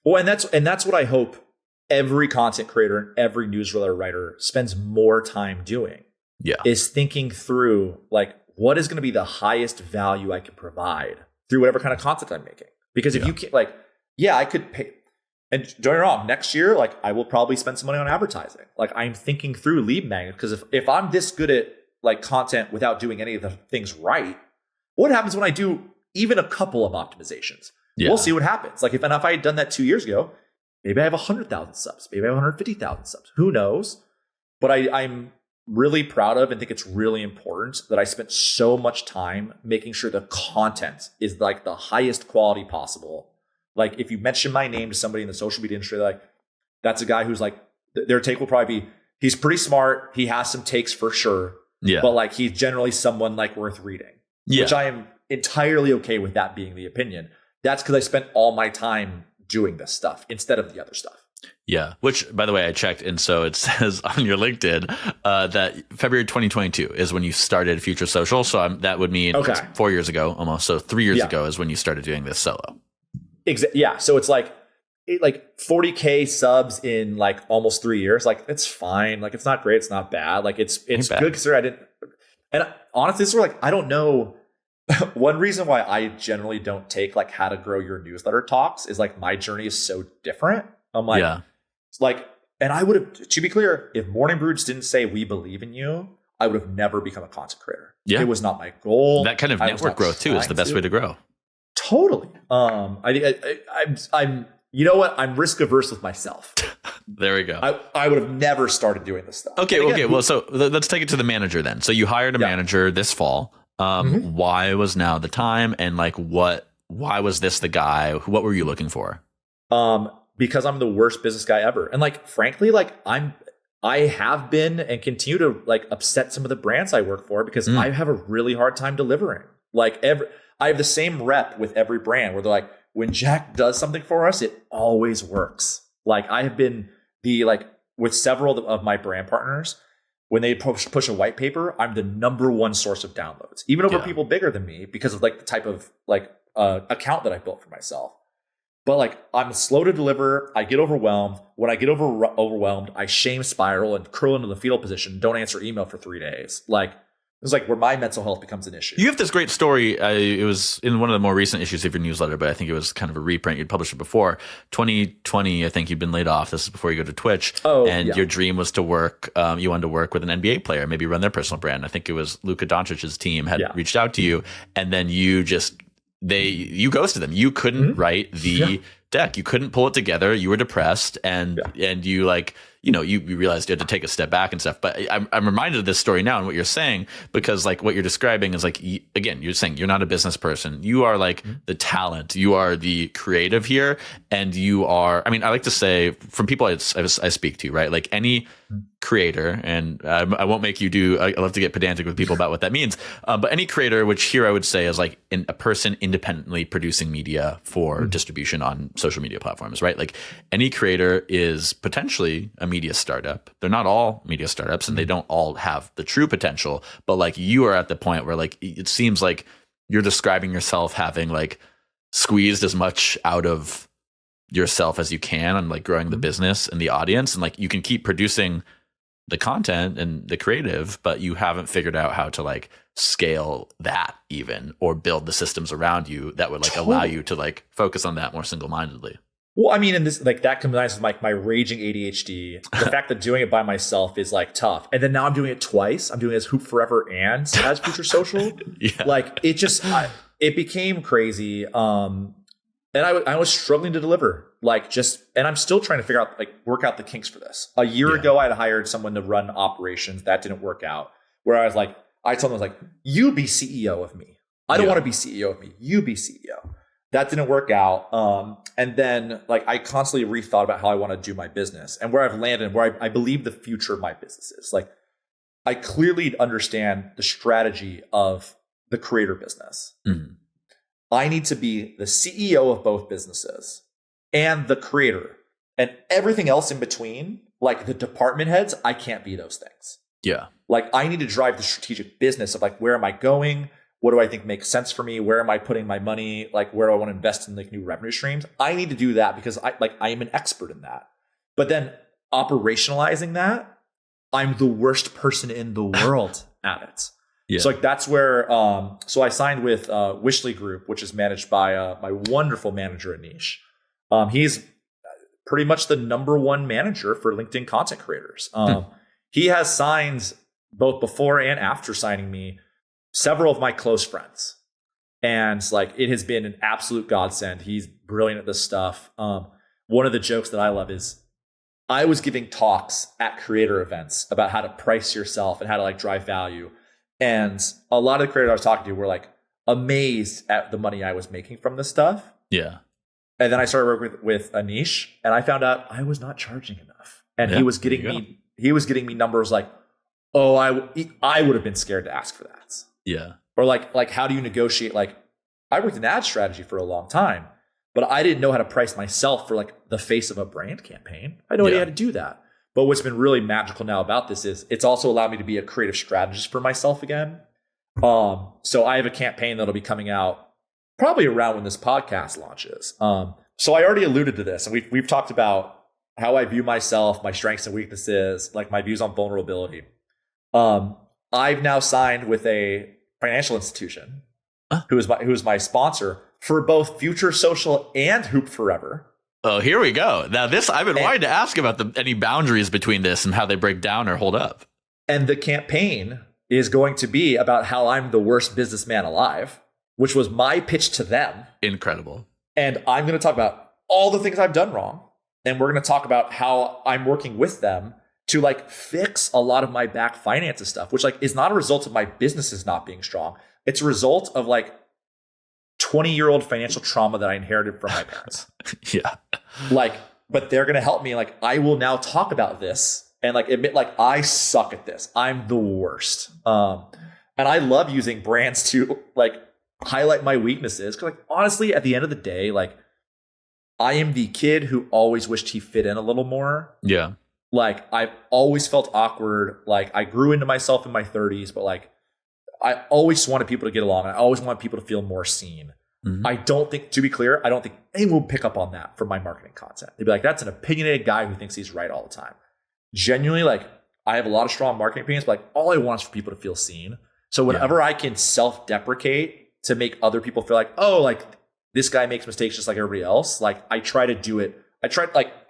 Well, and that's what I hope every content creator and every newsletter writer spends more time doing. Yeah. Is thinking through like what is going to be the highest value I can provide through whatever kind of content I'm making. Because if you can't like, I could pay. And don't get me wrong, next year, like I will probably spend some money on advertising. Like I'm thinking through lead magnet because if I'm this good at like content without doing any of the things right, what happens when I do even a couple of optimizations? Yeah. We'll see what happens. Like if I had done that 2 years ago, maybe I have 100,000 subs, maybe I have 150,000 subs. Who knows? But I'm really proud of and think it's really important that I spent so much time making sure the content is like the highest quality possible. Like if you mention my name to somebody in the social media industry, like that's a guy who's like, their take will probably be, he's pretty smart. He has some takes for sure. Yeah. But like he's generally someone like worth reading, which I am entirely okay with that being the opinion. That's because I spent all my time doing this stuff instead of the other stuff. Yeah. Which, by the way, I checked. And so it says on your LinkedIn that February 2022 is when you started Future Social. So that would mean 4 years ago almost. So 3 years ago is when you started doing this solo. Yeah. So it's like 40K subs in like almost 3 years. Like it's fine. Like it's not great. It's not bad. Like it's good considering I didn't. And honestly, it's sort of like, I don't know. One reason why I generally don't take like how to grow your newsletter talks is like my journey is so different. I'm like, it's like, and I would have, to be clear, if Morning Brew didn't say we believe in you, I would have never become a content creator. Yeah. It was not my goal. That kind of network growth too is the best way to grow. Totally. I'm you know what? I'm risk averse with myself. There we go. I would have never started doing this stuff. Okay. Well, so let's take it to the manager then. So you hired a manager this fall. Why was now the time? And like, why was this the guy? What were you looking for? Because I'm the worst business guy ever. And like, frankly, like I have been and continue to like upset some of the brands I work for because I have a really hard time delivering. Like I have the same rep with every brand where they're like, when Jack does something for us, it always works. Like I have been with several of my brand partners, when they push a white paper, I'm the number one source of downloads, even over people bigger than me because of like the type of like account that I built for myself. But like I'm slow to deliver. I get overwhelmed. When I get overwhelmed, I shame spiral and curl into the fetal position. Don't answer email for 3 days. Like it's like where my mental health becomes an issue. You have this great story. It was in one of the more recent issues of your newsletter, but I think it was kind of a reprint. You'd published it before 2020. I think you'd been laid off. This is before you go to Twitch. Your dream was to work. You wanted to work with an NBA player, maybe run their personal brand. I think it was Luka Doncic's team had reached out to you, and then you ghosted them. You couldn't write the deck. You couldn't pull it together. You were depressed, and you like. You realized you had to take a step back and stuff. But I'm reminded of this story now and what you're saying, because like what you're describing is like, again, you're saying you're not a business person. You are like the talent. You are the creative here. And you are, I mean, I like to say from people I speak to, right? Like any creator, and I won't make you do, I love to get pedantic with people about what that means. But any creator, which here I would say is like a person independently producing media for distribution on social media platforms, right? Like any creator is potentially a media startup. They're not all media startups and they don't all have the true potential, but like you are at the point where like it seems like you're describing yourself having like squeezed as much out of yourself as you can and like growing the business and the audience, and like you can keep producing the content and the creative, but you haven't figured out how to like scale that even or build the systems around you that would like allow you to like focus on that more single-mindedly. Well, I mean, and this like that combines with like my raging ADHD. The fact that doing it by myself is like tough, and then now I'm doing it twice. I'm doing it as Hoop Forever and as Future Social. Like it just it became crazy. And I was struggling to deliver. And I'm still trying to figure out work out the kinks for this. A year ago, I'd hired someone to run operations. That didn't work out. Where I was like, I told them you be CEO of me. I don't want to be CEO of me. You be CEO. That didn't work out. And then I constantly rethought about how I want to do my business and where I've landed and where I believe the future of my business is. I clearly understand the strategy of the creator business. Mm-hmm. I need to be the CEO of both businesses and the creator, and everything else in between, like the department heads, I can't be those things. Yeah. Like I need to drive the strategic business of like, where am I going? What do I think makes sense for me? Where am I putting my money? Like, where do I want to invest in like new revenue streams? I need to do that because I am an expert in that. But then operationalizing that, I'm the worst person in the world at it. Yeah. So like that's where so I signed with Wishley Group, which is managed by my wonderful manager Anish. He's pretty much the number one manager for LinkedIn content creators. He has signed both before and after signing me several of my close friends. And like it has been an absolute godsend. He's brilliant at this stuff. One of the jokes that I love is I was giving talks at creator events about how to price yourself and how to like drive value. And a lot of the creators I was talking to were like amazed at the money I was making from this stuff. Yeah. And then I started working with Anish and I found out I was not charging enough. And he was getting me numbers like, oh, I would have been scared to ask for that. Yeah. Or like how do you negotiate? Like I worked in ad strategy for a long time, but I didn't know how to price myself for like the face of a brand campaign. I had no idea how to do that. But what's been really magical now about this is it's also allowed me to be a creative strategist for myself again. So I have a campaign that'll be coming out probably around when this podcast launches. So I already alluded to this, and we've talked about how I view myself, my strengths and weaknesses, like my views on vulnerability. I've now signed with a financial institution who is my sponsor for both Future Social and Hoop Forever. Oh, here we go. Now this, I've been wanting to ask about any boundaries between this and how they break down or hold up. And the campaign is going to be about how I'm the worst businessman alive, which was my pitch to them. Incredible. And I'm going to talk about all the things I've done wrong. And we're going to talk about how I'm working with them to like fix a lot of my back finances stuff, which like is not a result of my businesses not being strong. It's a result of like 20-year-old financial trauma that I inherited from my parents. Yeah. Like, but they're going to help me. Like, I will now talk about this and like admit, like, I suck at this. I'm the worst. And I love using brands to like highlight my weaknesses. Cause like, honestly, at the end of the day, like I am the kid who always wished he fit in a little more. Yeah. Like I've always felt awkward. Like I grew into myself in my 30s, but like I always wanted people to get along. I always want people to feel more seen. Mm-hmm. I don't think, to be clear, I don't think anyone will pick up on that from my marketing content. They'd be like, that's an opinionated guy who thinks he's right all the time. Genuinely, like I have a lot of strong marketing opinions, but like all I want is for people to feel seen. So whenever I can self-deprecate to make other people feel like, oh, like this guy makes mistakes just like everybody else. Like I try to do it. I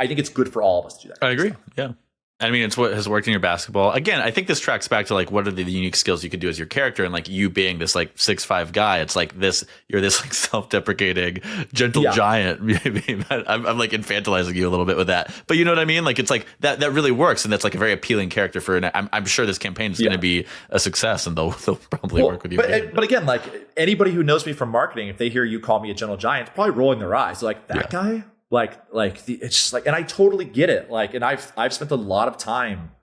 think it's good for all of us to do that. I agree. Yeah. I mean, it's what has worked in your basketball. Again, I think this tracks back to like, what are the unique skills you could do as your character? And like you being this like 6'5" guy, it's like this, you're this like self-deprecating, gentle giant. Maybe I'm like infantilizing you a little bit with that, but you know what I mean? Like, it's like that really works. And that's like a very appealing character for, and I'm sure this campaign is going to be a success and they'll probably work with you. But again, like anybody who knows me from marketing, if they hear you call me a gentle giant, it's probably rolling their eyes. They're like, that guy? It's just like, and I totally get it. Like, and I've spent a lot of time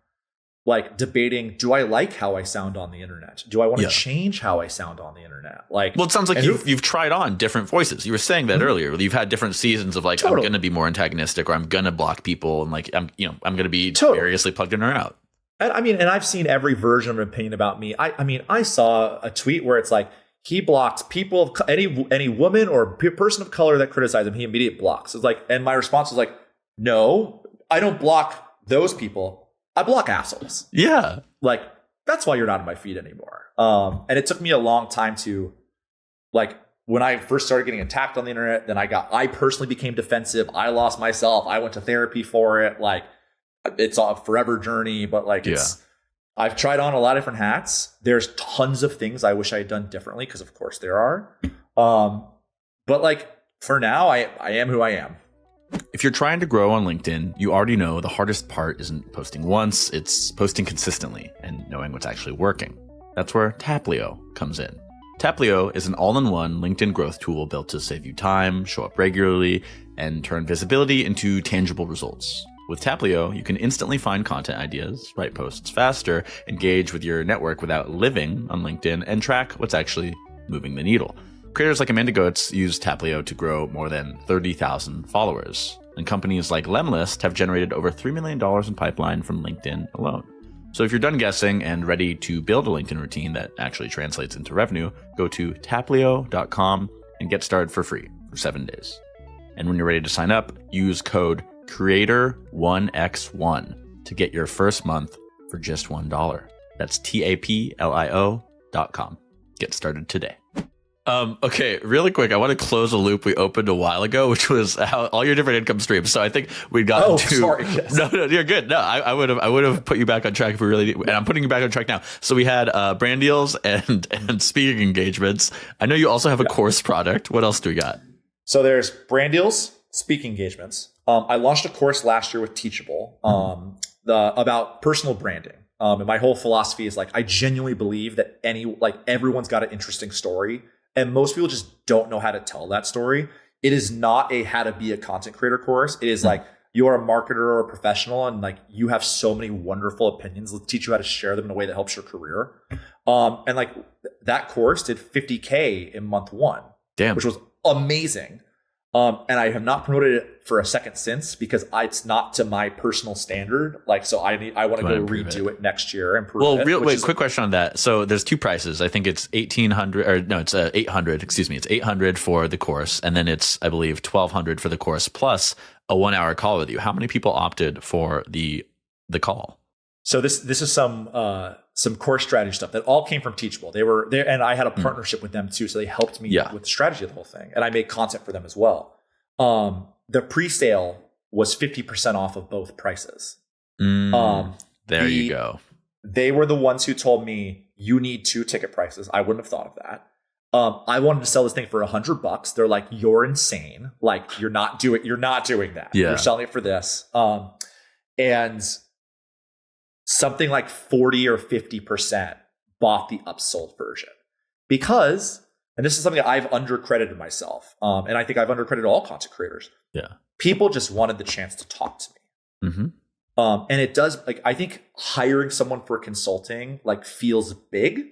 like debating, do I like how I sound on the internet? Do I want to change how I sound on the internet? Like, well, it sounds like you've tried on different voices. You were saying that earlier. You've had different seasons of like, I'm going to be more antagonistic or I'm going to block people. And like, I'm going to be variously plugged in or out. And I mean, and I've seen every version of an opinion about me. I mean, I saw a tweet where it's like, he blocked people of any woman or person of color that criticized him. He immediately blocks. It's like, and my response was like, no, I don't block those people. I block assholes. Yeah, like that's why you're not on my feed anymore. And it took me a long time to, like, when I first started getting attacked on the internet, then I personally became defensive. I lost myself. I went to therapy for it. Like, it's a forever journey, but like I've tried on a lot of different hats. There's tons of things I wish I had done differently, because of course there are. But like for now, I am who I am. If you're trying to grow on LinkedIn, you already know the hardest part isn't posting once, it's posting consistently and knowing what's actually working. That's where Taplio comes in. Taplio is an all-in-one LinkedIn growth tool built to save you time, show up regularly, and turn visibility into tangible results. With Taplio, you can instantly find content ideas, write posts faster, engage with your network without living on LinkedIn, and track what's actually moving the needle. Creators like Amanda Goetz use Taplio to grow more than 30,000 followers. And companies like Lemlist have generated over $3 million in pipeline from LinkedIn alone. So if you're done guessing and ready to build a LinkedIn routine that actually translates into revenue, go to taplio.com and get started for free for 7 days. And when you're ready to sign up, use code CREATOR1X1 to get your first month for just $1. That's taplio.com. Get started today. Okay, really quick, I want to close a loop we opened a while ago, which was how all your different income streams. So I think we got to. Sorry. Yes. No, you're good. No, I would have put you back on track if we really did, and I'm putting you back on track now. So we had brand deals and speaking engagements. I know you also have a course product. What else do we got? So there's brand deals, speaking engagements. I launched a course last year with Teachable about personal branding. And my whole philosophy is like I genuinely believe that everyone's got an interesting story. And most people just don't know how to tell that story. It is not a how to be a content creator course. It is like you are a marketer or a professional and like you have so many wonderful opinions. Let's teach you how to share them in a way that helps your career. And like that course did 50K in month 1, which was amazing. And I have not promoted it for a second since because it's not to my personal standard. Like, so I want to go redo it next year and improve it. Wait, quick question on that. So there's 2 prices. I think it's 1,800 or no, it's 800. Excuse me, it's 800 for the course, and then it's I believe 1,200 for the course plus a 1-hour call with you. How many people opted for the call? So this is some course strategy stuff that all came from Teachable. They were there, and I had a partnership with them too, so they helped me with the strategy of the whole thing, and I made content for them as well. The pre-sale was 50% off of both prices. You go. They were the ones who told me you need 2 ticket prices. I wouldn't have thought of that. I wanted to sell this thing for $100. They're like, you're insane. Like you're not doing that. Yeah. You're selling it for this. And something like 40 or 50% bought the upsold version because, and this is something that I've undercredited myself. And I think I've undercredited all content creators. Yeah. People just wanted the chance to talk to me. Mm-hmm. And it does, like, I think hiring someone for consulting like feels big,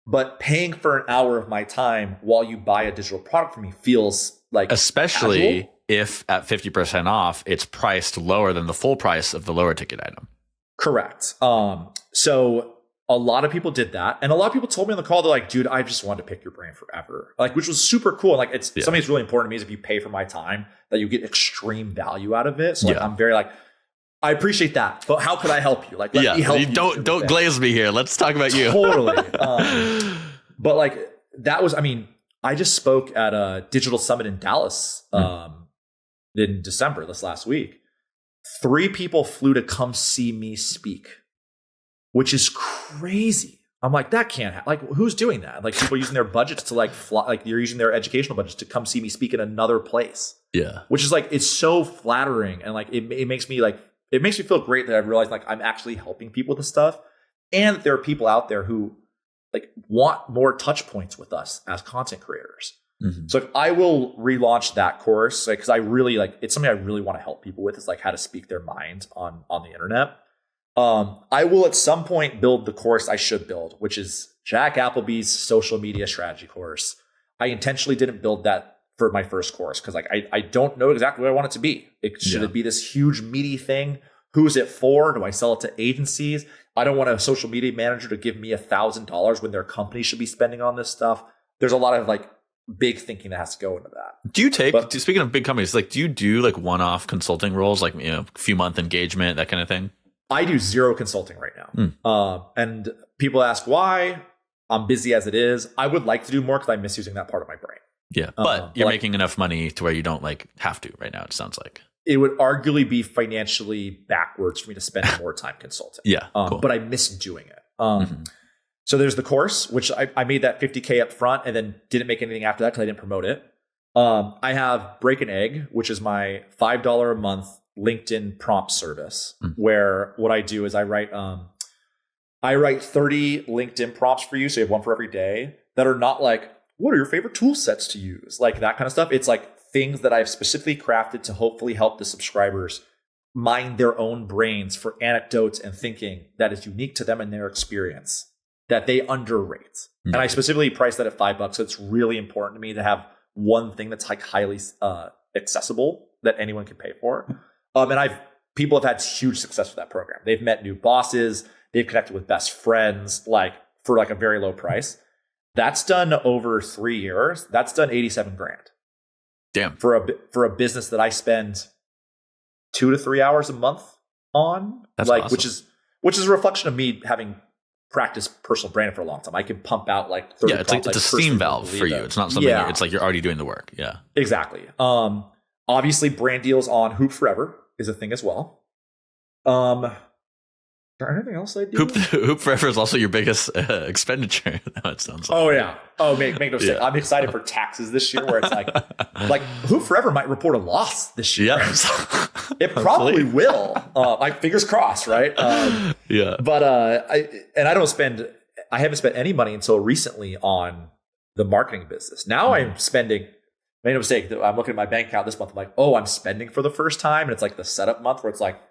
but paying for an hour of my time while you buy a digital product from me feels like especially casual. If at 50% off, it's priced lower than the full price of the lower ticket item. Correct. So a lot of people did that. And a lot of people told me on the call, they're like, dude, I just wanted to pick your brain forever. Like, which was super cool. And like, it's something that's really important to me is if you pay for my time, that you get extreme value out of it. So like, I'm very like, I appreciate that, but how could I help you? Like, let me help you. Don't glaze me here. Let's talk about you. Totally. But like, that was, I mean, I just spoke at a digital summit in Dallas in December, this last week. 3 people flew to come see me speak, which is crazy. I'm like, that can't happen. Like, who's doing that? Like, people using their budgets to like fly, like you're using their educational budgets to come see me speak in another place. Yeah. Which is like, it's so flattering. And like, it makes me feel great that I've realized like I'm actually helping people with this stuff. And there are people out there who like want more touch points with us as content creators. Mm-hmm. So I will relaunch that course because I really like, it's something I really want to help people with is like how to speak their mind on the internet. I will at some point build the course I should build, which is Jack Appleby's social media strategy course. I intentionally didn't build that for my first course because like I don't know exactly what I want it to be. Should it be this huge meaty thing? Who's it for? Do I sell it to agencies? I don't want a social media manager to give me $1,000 when their company should be spending on this stuff. There's a lot of like big thinking that has to go into that. Do you speaking of big companies, like do you do like one-off consulting roles, like, you know, few month engagement, that kind of thing? I do 0 consulting right now. And people ask why. I'm busy as it is. I would like to do more because I miss using that part of my brain. Yeah. But you're making enough money to where you don't like have to right now, it sounds like. It would arguably be financially backwards for me to spend more time consulting. Yeah. Cool. But I miss doing it. So there's the course, which I made that 50K up front and then didn't make anything after that because I didn't promote it. I have Break an Egg, which is my $5 a month LinkedIn prompt service, where what I do is I write 30 LinkedIn prompts for you. So you have one for every day that are not like, what are your favorite tool sets to use? Like that kind of stuff. It's like things that I've specifically crafted to hopefully help the subscribers mind their own brains for anecdotes and thinking that is unique to them and their experience that they underrate. And I specifically priced that at $5. So it's really important to me to have one thing that's like highly accessible that anyone can pay for. And people have had huge success with that program. They've met new bosses. They've connected with best friends, like for like a very low price. That's done over 3 years. That's done 87 grand. Damn. For a business that I spend 2 to 3 hours a month on. That's like awesome. which is a reflection of me having practiced personal branding for a long time. I can pump out like 30 it's like it's a steam valve for you. It's not something it's like you're already doing the work. Yeah. Exactly. Obviously brand deals on Hoop Forever is a thing as well. Is there anything else I do? Hoop Forever is also your biggest expenditure. No, it sounds like. Oh yeah. Oh, make no mistake. I'm excited for taxes this year, where it's like Hoop Forever might report a loss this year. Yeah. It probably will. Like fingers crossed, right? Yeah. But I haven't spent any money until recently on the marketing business. Now I'm spending. Make no mistake. I'm looking at my bank account this month. I'm like, oh, I'm spending for the first time, and it's like the setup month where it's like.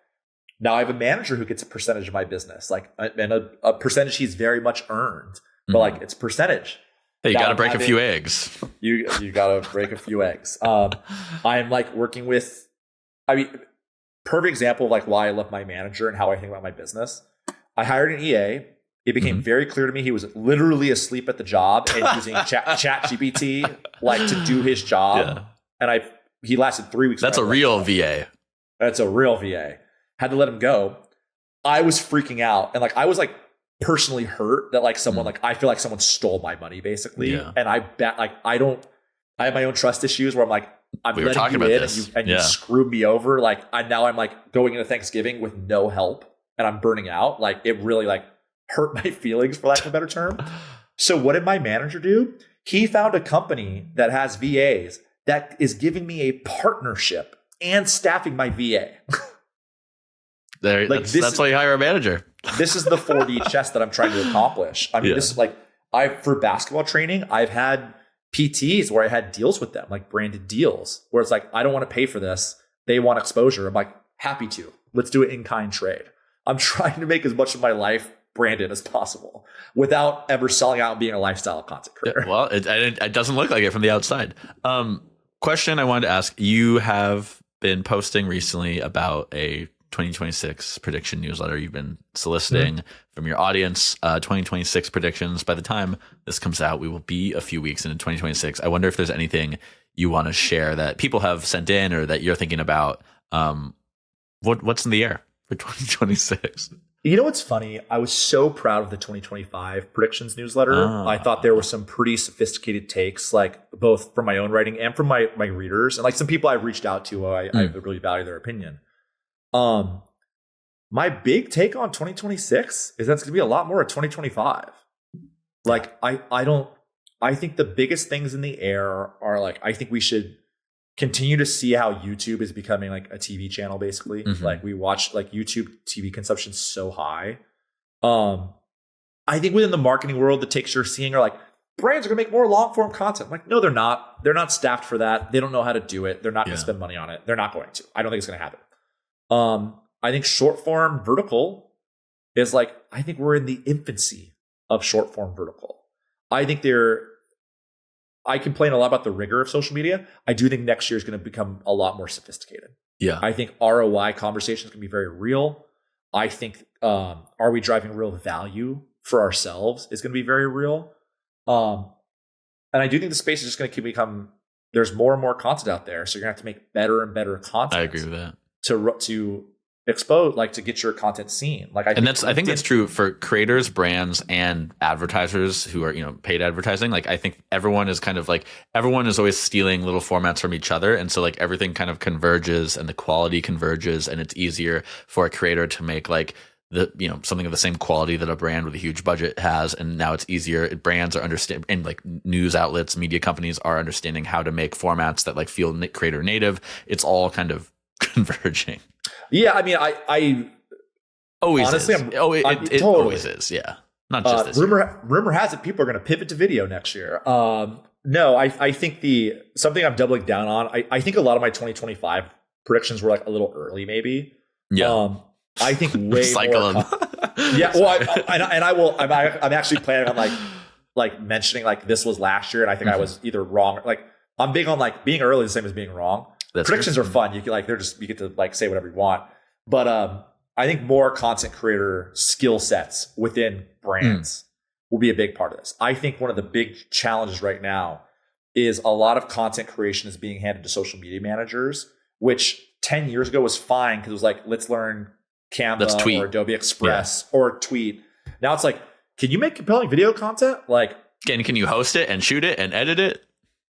Now I have a manager who gets a percentage of my business, like, and a percentage he's very much earned, but like it's percentage. Hey, you got to break a few eggs. You got to break a few eggs. I'm like working with, perfect example of like why I love my manager and how I think about my business. I hired an EA. It became very clear to me he was literally asleep at the job and using chat GPT like to do his job. Yeah. And he lasted 3 weeks. That's a real VA. That's a real VA. Had to let him go. I was freaking out. And like, I was like personally hurt that like someone, like, I feel like someone stole my money basically. Yeah. And I bet like, I have my own trust issues where I'm like, I'm letting you in and you screwed me over. Like now I'm like going into Thanksgiving with no help and I'm burning out. Like it really like hurt my feelings for lack of a better term. So what did my manager do? He found a company that has VAs that is giving me a partnership and staffing my VA. That's why you hire a manager. This is the 4D chess that I'm trying to accomplish. I mean, this is like for basketball training, I've had PTs where I had deals with them, like branded deals, where it's like, I don't want to pay for this. They want exposure. I'm like, happy to. Let's do it in kind trade. I'm trying to make as much of my life branded as possible without ever selling out and being a lifestyle content creator. Well, it doesn't look like it from the outside. Question I wanted to ask, you have been posting recently about a 2026 prediction newsletter you've been soliciting from your audience, 2026 predictions. By the time this comes out, we will be a few weeks into 2026. I wonder if there's anything you want to share that people have sent in or that you're thinking about. What's in the air for 2026? You know what's funny? I was so proud of the 2025 predictions newsletter. I thought there were some pretty sophisticated takes, like both from my own writing and from my readers, and like some people I've reached out to. I really value their opinion. My big take on 2026 is that's going to be a lot more of 2025. Like I think the biggest things in the air are like, I think we should continue to see how YouTube is becoming like a TV channel, basically. Like we watch like YouTube TV consumption so high. I think within the marketing world, the takes you're seeing are like, brands are going to make more long form content. I'm like, no, they're not. They're not staffed for that. They don't know how to do it. They're not going to spend money on it. They're not going to. I don't think it's going to happen. I think short form vertical is like, I think we're in the infancy of short form vertical. I think I complain a lot about the rigor of social media. I do think next year is going to become a lot more sophisticated. Yeah. I think ROI conversations can be very real. I think, are we driving real value for ourselves is going to be very real. And I do think the space is just going to become, there's more and more content out there. So you're going to have to make better and better content. I agree with that. To expose, like to get your content seen. Like I think that's true for creators, brands, and advertisers who are, paid advertising. Like I think everyone is always stealing little formats from each other. And so like everything kind of converges and the quality converges, and it's easier for a creator to make like something of the same quality that a brand with a huge budget has. And now it's easier. Brands are understanding, and like news outlets, media companies are understanding how to make formats that like feel creator native. It's all kind of converging. Yeah, I mean, I always honestly, is. It always is. Yeah, not just this. Rumor has it people are going to pivot to video next year. No, I think something I'm doubling down on. I think a lot of my 2025 predictions were like a little early, maybe. Yeah. I think way cycle more. Yeah. Well, I'm actually planning on like mentioning like this was last year, and I think I was either wrong. Like I'm big on like being early, the same as being wrong. Predictions are fun. You can like you get to like say whatever you want. But I think more content creator skill sets within brands will be a big part of this. I think one of the big challenges right now is a lot of content creation is being handed to social media managers, which 10 years ago was fine because it was like, let's learn Canva or Adobe Express or tweet. Now it's like, can you make compelling video content? Like, can you host it and shoot it and edit it?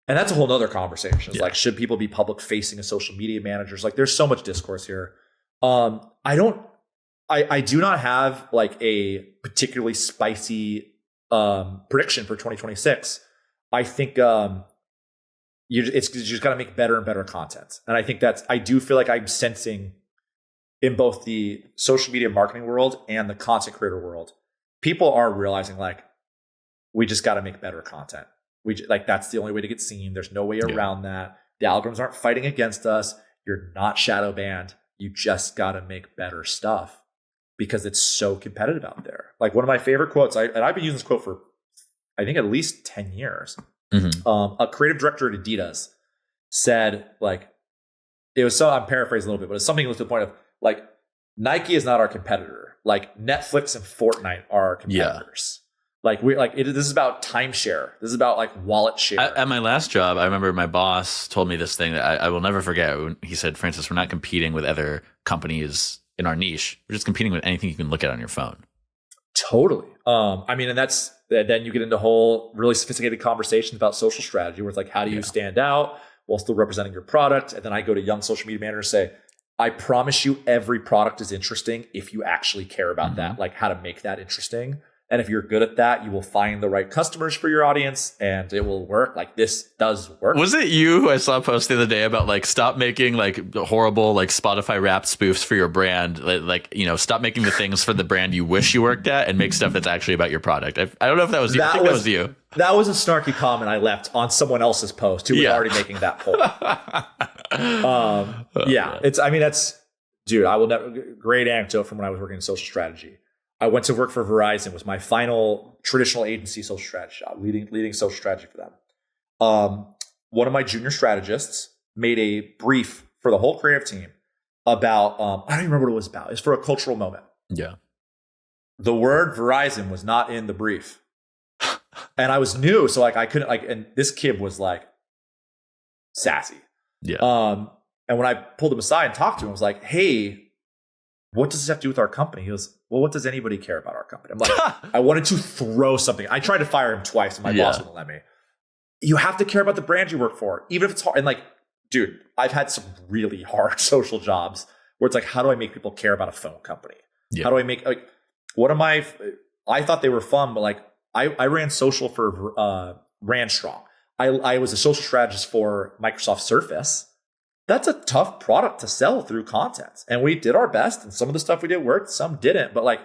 And that's a whole nother conversation. It's like, should people be public facing as social media managers? Like, there's so much discourse here. I do not have like a particularly spicy prediction for 2026. I think you just got to make better and better content. And I think I do feel like I'm sensing in both the social media marketing world and the content creator world, people are realizing like, we just got to make better content. That's the only way to get seen. There's no way around that. The algorithms aren't fighting against us. You're not shadow banned. You just got to make better stuff because it's so competitive out there. Like one of my favorite quotes, and I've been using this quote for, I think, at least 10 years. A creative director at Adidas said, like, I'm paraphrasing a little bit, but it's something to the point of like, Nike is not our competitor. Like Netflix and Fortnite are our competitors. Like this is about timeshare. This is about like wallet share. At my last job, I remember my boss told me this thing that I will never forget. He said, Francis, we're not competing with other companies in our niche. We're just competing with anything you can look at on your phone. Totally. I mean, and then you get into whole really sophisticated conversations about social strategy where it's like, how do you stand out while still representing your product? And then I go to young social media managers and say, I promise you every product is interesting if you actually care about that, like how to make that interesting. And if you're good at that, you will find the right customers for your audience and it will work. Like this does work. Was it you who I saw a post the other day about like, stop making like horrible, like Spotify rap spoofs for your brand? Like, stop making the things for the brand you wish you worked at and make stuff that's actually about your product. I don't know if that was you. I think that was you. That was a snarky comment I left on someone else's post who was already making that poll. I will never, great anecdote from when I was working in social strategy. I went to work for Verizon. Was my final traditional agency social strategy job, leading social strategy for them. One of my junior strategists made a brief for the whole creative team about, I don't even remember what it was about. It's for a cultural moment. Yeah. The word Verizon was not in the brief. And I was new. So like I couldn't and this kid was like sassy. Yeah. And when I pulled him aside and talked to him, I was like, hey, what does this have to do with our company? He goes, well, what does anybody care about our company? I'm like, I wanted to throw something. I tried to fire him twice and my boss wouldn't let me. You have to care about the brand you work for, even if it's hard. And like, dude, I've had some really hard social jobs where it's like, how do I make people care about a phone company? Yeah. How do I make, like, I thought they were fun, but like, I ran social for Randstrong. I was a social strategist for Microsoft Surface. That's a tough product to sell through content. And we did our best. And some of the stuff we did worked, some didn't. But like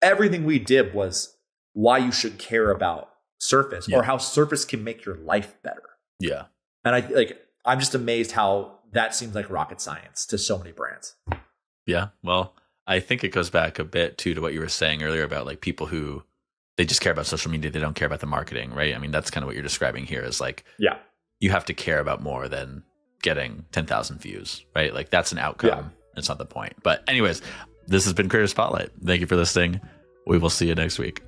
everything we did was why you should care about Surface or how Surface can make your life better. Yeah. And I'm just amazed how that seems like rocket science to so many brands. Yeah. Well, I think it goes back a bit too to what you were saying earlier about like people who they just care about social media. They don't care about the marketing, right? I mean, that's kind of what you're describing here is like, you have to care about more than getting 10,000 views, right? Like that's an outcome. Yeah. It's not the point. But anyways, this has been Creator Spotlight. Thank you for listening. We will see you next week.